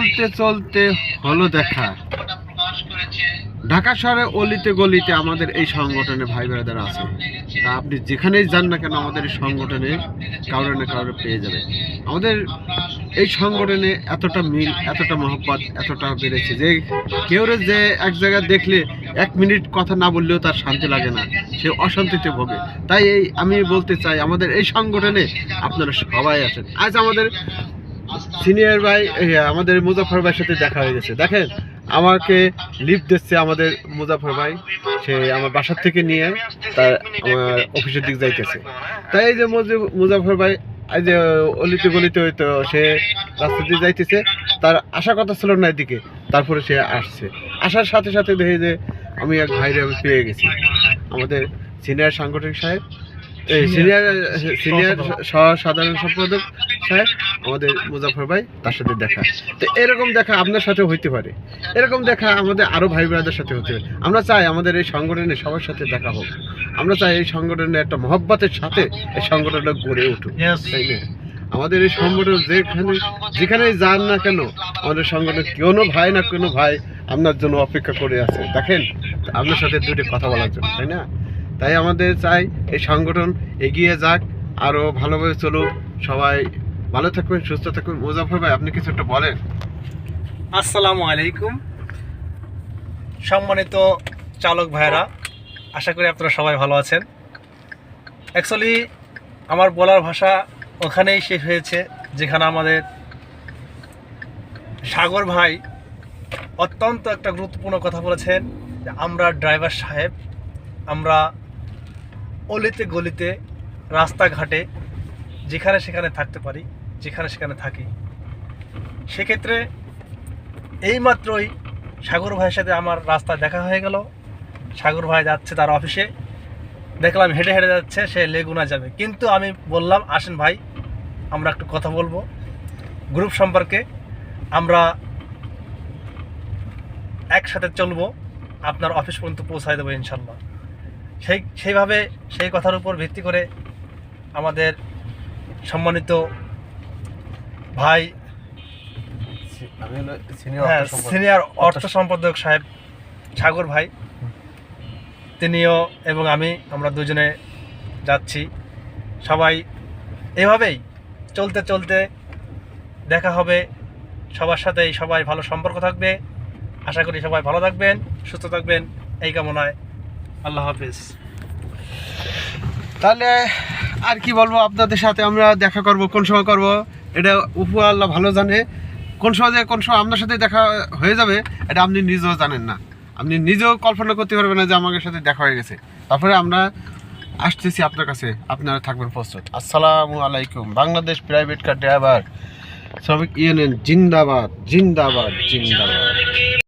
চলতে চলতে হলো দেখা। ঢাকা শহরে অলিতে গলিতে আমাদের এই সংগঠনে ভাই ব্রাদার আছে। তা আপনি যেখানেই যান না কেন আমাদের এই সংগঠনে কারো না কারো পেয়ে যাবে। আমাদের এই সংগঠনে এতটা মিল, এতটা মহব্বত, এতটা বেড়েছে যে কেউ যে এক জায়গায় দেখলে 1 মিনিট কথা না বললেও তার শান্তি লাগে না, সে অশান্তিতে ভোগে। তাই আমি বলতে চাই আমাদের এই সংগঠনে আপনারা সবাই আছেন। আজ আমাদের সিনিয়র ভাই আমাদের মুজাফর ভাইয়ের সাথে দেখা হয়ে গেছে। দেখেন আমাকে লিফট দিচ্ছে আমাদের মুজাফর ভাই, সে আমার বাসার থেকে নিয়ে তার আমার অফিসের দিক যাইতেছে। তাই এই যে মুজাফর ভাই এই যে অলিতে গলিতে হইতো সে রাস্তা দিয়ে যাইতেছে, তার আসার কথা ছিল না এদিকে, তারপরে সে আসছে। আসার সাথে সাথে দেখে যে আমি এক ভাইরে আমি পেয়ে গেছি, আমাদের সিনিয়র সাংগঠনিক সাহেব, সিনিয়র সাধারণ সম্পাদক সাহেব আমাদের মুজাফর ভাই, তার সাথে দেখা। তো এরকম দেখা আপনার সাথে হইতে পারে, এরকম দেখা আমাদের আরও ভাই ব্রাদের সাথে হতে পারে। আমরা চাই আমাদের এই সংগঠনে সবার সাথে দেখা হোক, আমরা চাই এই সংগঠনে একটা মহব্বতের সাথে এই সংগঠনটা গড়ে উঠুক, তাই না? আমাদের এই সংগঠন যেখানেই যান না কেন আমাদের সংগঠন কোনো ভাই না কোনো ভাই আপনার জন্য অপেক্ষা করে আছে, দেখেন আপনার সাথে দুটো কথা বলার জন্য, তাই না? তাই আমাদের চাই এই সংগঠন এগিয়ে যাক, আরও ভালোভাবে চলুক, সবাই ভালো থাকবেন, সুস্থ থাকবেন। মুজাফর ভাই আপনি কিছু একটা বলেন। আসসালামু আলাইকুম সম্মানিত চালক ভাইরা, আশা করি আপনারা সবাই ভালো আছেন। অ্যাকচুয়ালি আমার বলার ভাষা ওখানেই শেষ হয়েছে যেখানে আমাদের সাগর ভাই অত্যন্ত একটা গুরুত্বপূর্ণ কথা বলেছেন যে আমরা ড্রাইভার সাহেব, আমরা অলিতে গলিতে রাস্তাঘাটে যেখানে সেখানে থাকতে পারি, যেখানে সেখানে থাকি। সেক্ষেত্রে এইমাত্রই সাগর ভাইয়ের সাথে আমার রাস্তা দেখা হয়ে গেল। সাগর ভাই যাচ্ছে তার অফিসে, দেখলাম হেঁটে হেঁটে যাচ্ছে, সে লেগুনা যাবে। কিন্তু আমি বললাম আসেন ভাই আমরা একটু কথা বলবো গ্রুপ সম্পর্কে, আমরা একসাথে চলবো, আপনার অফিস পর্যন্ত পৌঁছায় দেবো ইনশাল্লাহ। সেইভাবে সেই কথার উপর ভিত্তি করে আমাদের সম্মানিত ভাই সিনিয়র অর্থ সম্পাদক সাহেব সাগর ভাই, তিনিও এবং আমরা দুজনে যাচ্ছি। সবাই এভাবেই চলতে চলতে দেখা হবে সবার সাথেই, সবাই ভালো সম্পর্ক থাকবে। আশা করি সবাই ভালো থাকবেন, সুস্থ থাকবেন, এই কামনায়। আল্লাহ হাফিজ। তাহলে আর কি বলবো, আপনাদের সাথে আমরা দেখা করব, কোন সময় করব এটা উপর আল্লাহ ভালো জানে। কোন সময় আপনার সাথে দেখা হয়ে যাবে এটা আপনি নিজেও জানেন না, আপনি নিজেও কল্পনা করতে পারবেন না যে আমাদের সাথে দেখা হয়ে গেছে। তারপরে আমরা আসতেছি আপনার কাছে, আপনারা থাকবেন প্রস্তুত। আসসালামু আলাইকুম। বাংলাদেশ প্রাইভেট কার ড্রাইভার শ্রমিক ইউনিয়ন জিন্দাবাদ, জিন্দাবাদ, জিন্দাবাদ।